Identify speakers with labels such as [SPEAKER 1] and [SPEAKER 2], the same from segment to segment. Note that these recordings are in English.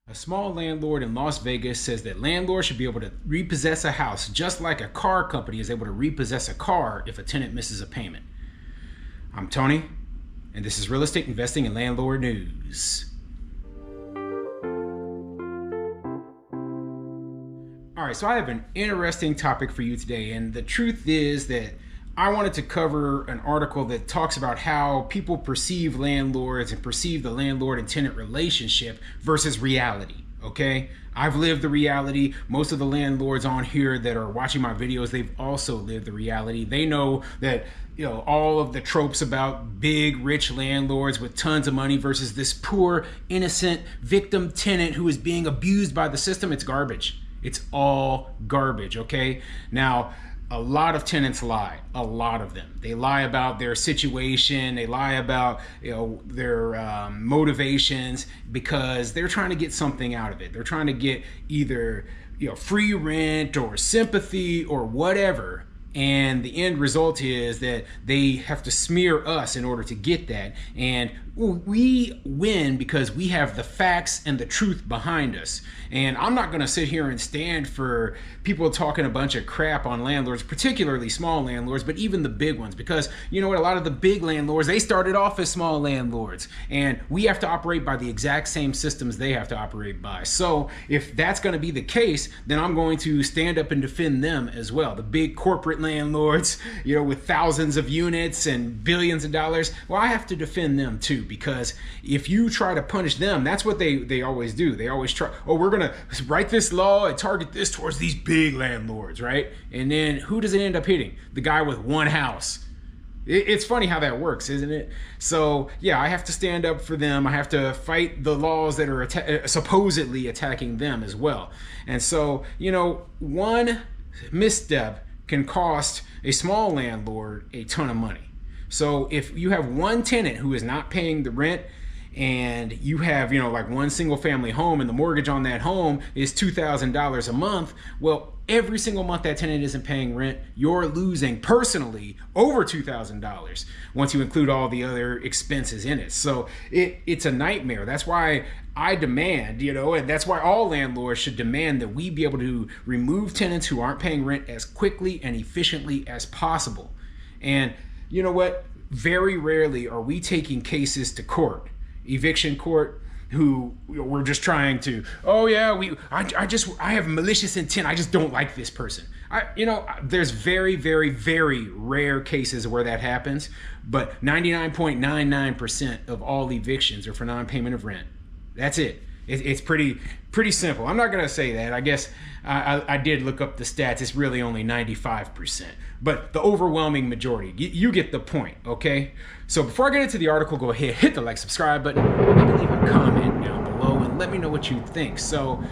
[SPEAKER 1] A small landlord in Las Vegas says that landlords should be able to repossess a house just like a car company is able to repossess a car if a tenant misses a payment. I'm Tony, and this is Real Estate Investing and Landlord News. All right, so I have an interesting topic for you today, and the truth is that I wanted to cover an article that talks about how people perceive landlords and perceive the landlord and tenant relationship versus reality, okay? I've lived the reality. Most of the landlords on here that are watching my videos, they've also lived the reality. They know that, all of the tropes about big, rich landlords with tons of money versus this poor, innocent victim tenant who is being abused by the system, it's garbage. It's all garbage, okay? Now, a lot of tenants lie, a lot of them. They lie about their situation, they lie about their motivations because they're trying to get something out of it. They're trying to get either free rent or sympathy or whatever. And the end result is that they have to smear us in order to get that. And we win because we have the facts and the truth behind us. And I'm not going to sit here and stand for people talking a bunch of crap on landlords, particularly small landlords, but even the big ones. Because you know what? A lot of the big landlords, they started off as small landlords. And we have to operate by the exact same systems they have to operate by. So if that's going to be the case, then I'm going to stand up and defend them as well. The big corporate landlords, with thousands of units and billions of dollars. Well, I have to defend them too, because if you try to punish them, that's what they always do. They always try, we're going to write this law and target this towards these big landlords, right? And then who does it end up hitting? The guy with one house. It's funny how that works, isn't it? So yeah, I have to stand up for them. I have to fight the laws that are supposedly attacking them as well. And so, one misstep can cost a small landlord a ton of money. So if you have one tenant who is not paying the rent and you have, like one single family home and the mortgage on that home is $2,000 a month, well, every single month that tenant isn't paying rent, you're losing personally over $2,000 once you include all the other expenses in it. So it's a nightmare. That's why I demand, and that's why all landlords should demand that we be able to remove tenants who aren't paying rent as quickly and efficiently as possible. And you know what? Very rarely are we taking cases to court, eviction court, who we're just trying to, I have malicious intent. I just don't like this person. There's very, very, very rare cases where that happens, but 99.99% of all evictions are for non-payment of rent. That's it. It's pretty simple. I'm not going to say that. I guess I did look up the stats. It's really only 95%. But the overwhelming majority, you get the point, okay? So before I get into the article, go ahead, hit the like, subscribe button, maybe leave a comment down below and let me know what you think. So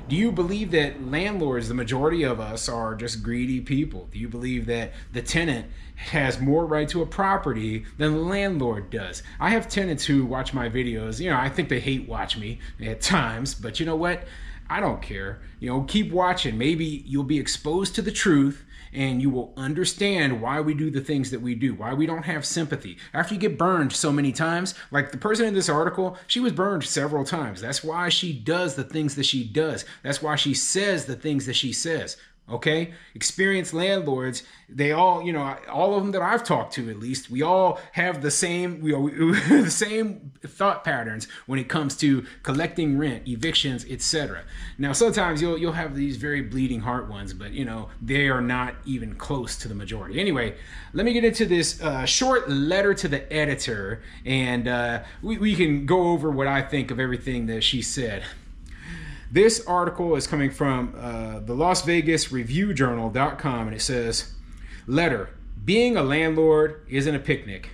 [SPEAKER 1] do you believe that landlords, the majority of us, are just greedy people? Do you believe that the tenant has more right to a property than the landlord does? I have tenants who watch my videos. I think they hate watch me at times, but you know what? I don't care. Keep watching. Maybe you'll be exposed to the truth and you will understand why we do the things that we do, why we don't have sympathy. After you get burned so many times, like the person in this article, she was burned several times. That's why she does the things that she does. That's why she says the things that she says. Okay? Experienced landlords, they all, all of them that I've talked to, at least, we all have the same, the same thought patterns when it comes to collecting rent, evictions, etc. Now, sometimes you'll have these very bleeding heart ones, but they are not even close to the majority. Anyway, let me get into this short letter to the editor, and we can go over what I think of everything that she said. This article is coming from the Las Vegas Review Journal.com, and it says, letter, being a landlord isn't a picnic.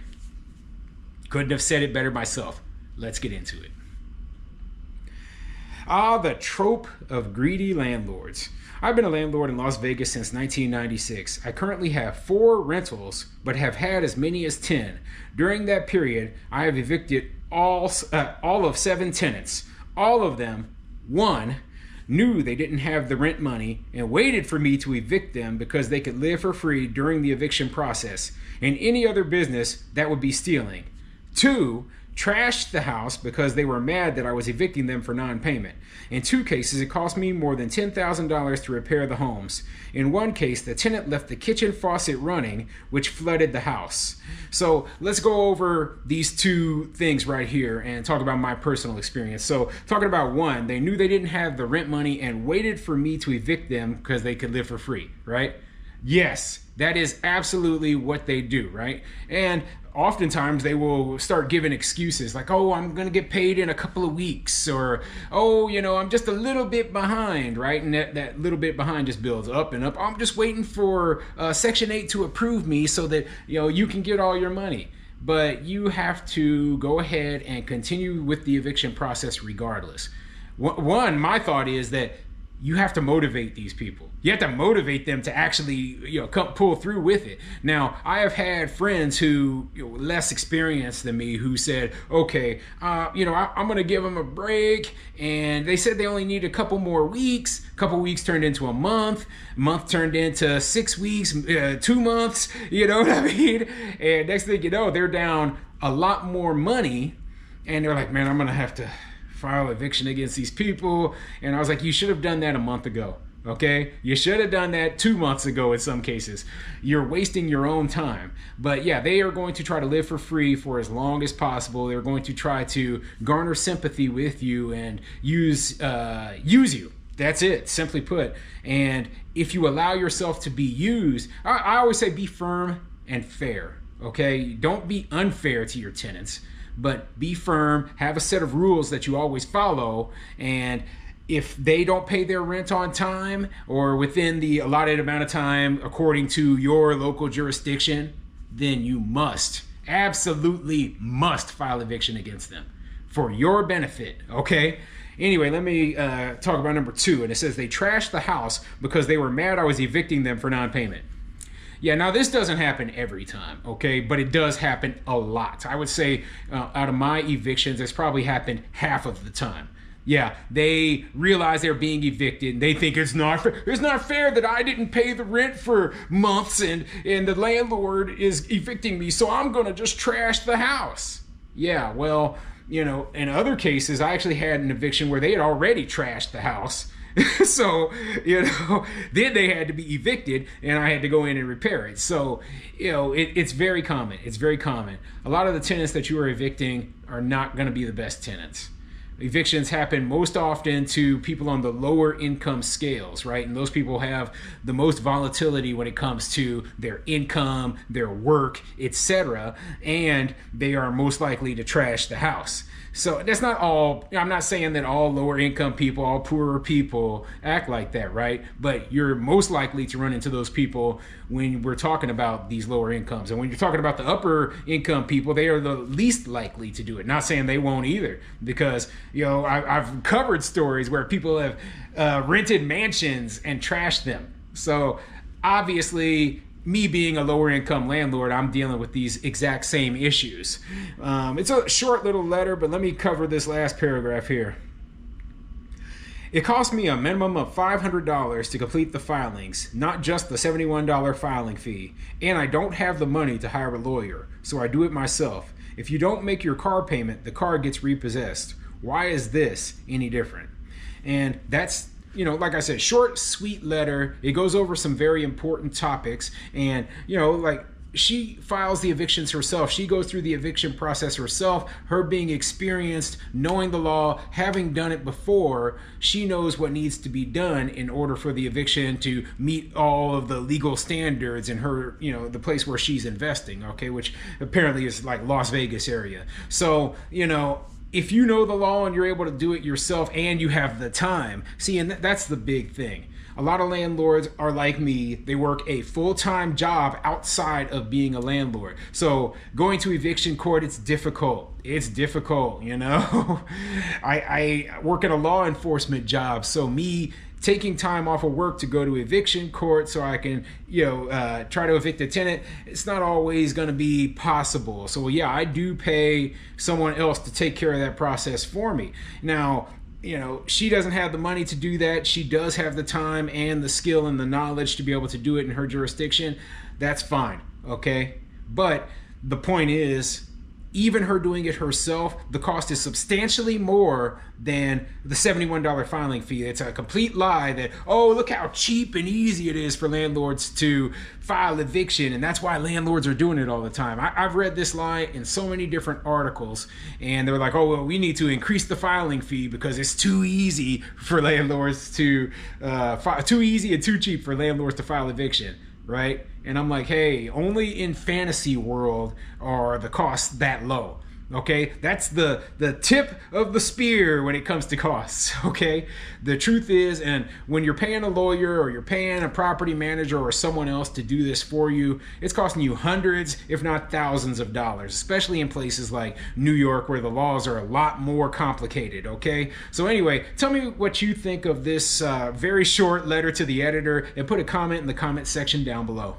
[SPEAKER 1] Couldn't have said it better myself. Let's get into it. The trope of greedy landlords. I've been a landlord in Las Vegas since 1996. I currently have 4 rentals, but have had as many as 10. During that period, I have evicted all of 7 tenants. All of them, 1, knew they didn't have the rent money and waited for me to evict them because they could live for free during the eviction process. In any other business, that would be stealing. 2, trashed the house because they were mad that I was evicting them for non-payment. In 2 cases, it cost me more than $10,000 to repair the homes. In 1 case, the tenant left the kitchen faucet running, which flooded the house. So let's go over these 2 things right here and talk about my personal experience. So talking about 1, they knew they didn't have the rent money and waited for me to evict them because they could live for free, right? Yes, that is absolutely what they do, right? And oftentimes they will start giving excuses like, oh, I'm going to get paid in a couple of weeks, or, oh, I'm just a little bit behind, right? And that little bit behind just builds up and up. I'm just waiting for Section 8 to approve me so that, you can get all your money. But you have to go ahead and continue with the eviction process regardless. One, my thought is that you have to motivate these people. You have to motivate them to actually, come pull through with it. Now, I have had friends who, less experienced than me, who said, okay, I'm going to give them a break. And they said they only need a couple more weeks. A couple weeks turned into a month turned into 6 weeks, 2 months, you know what I mean? And next thing you know, they're down a lot more money. And they're like, man, I'm going to have to file eviction against these people. And I was like, you should have done that a month ago. Okay, you should have done that 2 months ago in some cases. You're wasting your own time. But yeah, they are going to try to live for free for as long as possible. They're going to try to garner sympathy with you and use you. That's it, simply put. And if you allow yourself to be used, I always say be firm and fair. Okay, don't be unfair to your tenants, but be firm, have a set of rules that you always follow. And if they don't pay their rent on time or within the allotted amount of time according to your local jurisdiction, then you absolutely must file eviction against them for your benefit, okay? Anyway, let me talk about number 2. And it says they trashed the house because they were mad I was evicting them for non-payment. Yeah, now this doesn't happen every time, okay? But it does happen a lot. I would say out of my evictions, it's probably happened half of the time. Yeah, they realize they're being evicted. They think it's not fair. It's not fair that I didn't pay the rent for months and the landlord is evicting me, so I'm going to just trash the house. Yeah, well, in other cases, I actually had an eviction where they had already trashed the house. So, then they had to be evicted and I had to go in and repair it. So, it's very common. It's very common. A lot of the tenants that you are evicting are not going to be the best tenants. Evictions happen most often to people on the lower income scales, right? And those people have the most volatility when it comes to their income, their work, etc. And they are most likely to trash the house. So that's not all, I'm not saying that all lower income people, all poorer people act like that, right? But you're most likely to run into those people when we're talking about these lower incomes. And when you're talking about the upper income people, they are the least likely to do it. Not saying they won't either, because, I've covered stories where people have rented mansions and trashed them. So obviously, me being a lower income landlord, I'm dealing with these exact same issues. It's a short little letter, but let me cover this last paragraph here. It cost me a minimum of $500 to complete the filings, not just the $71 filing fee. And I don't have the money to hire a lawyer, so I do it myself. If you don't make your car payment, the car gets repossessed. Why is this any different? And that's, like I said, short, sweet letter. It goes over some very important topics. And, she files the evictions herself. She goes through the eviction process herself. Her being experienced, knowing the law, having done it before, she knows what needs to be done in order for the eviction to meet all of the legal standards in her, the place where she's investing, okay, which apparently is like Las Vegas area. So, if you know the law and you're able to do it yourself and you have the time, see, and that's the big thing. A lot of landlords are like me. They work a full-time job outside of being a landlord. So going to eviction court, it's difficult. It's difficult, I work in a law enforcement job. So me taking time off of work to go to eviction court so I can, try to evict a tenant, it's not always going to be possible. So yeah, I do pay someone else to take care of that process for me. Now, she doesn't have the money to do that. She does have the time and the skill and the knowledge to be able to do it in her jurisdiction. That's fine, okay? But the point is, even her doing it herself, the cost is substantially more than the $71 filing fee. It's a complete lie that, oh, look how cheap and easy it is for landlords to file eviction, and that's why landlords are doing it all the time. I've read this lie in so many different articles, and they're like, oh, well, we need to increase the filing fee because it's too easy for landlords to too easy and too cheap for landlords to file eviction, right? And I'm like, hey, only in fantasy world are the costs that low. Okay, that's the tip of the spear when it comes to costs. Okay, the truth is, and when you're paying a lawyer or you're paying a property manager or someone else to do this for you, it's costing you hundreds, if not thousands of dollars, especially in places like New York where the laws are a lot more complicated. Okay, so anyway, tell me what you think of this very short letter to the editor and put a comment in the comment section down below.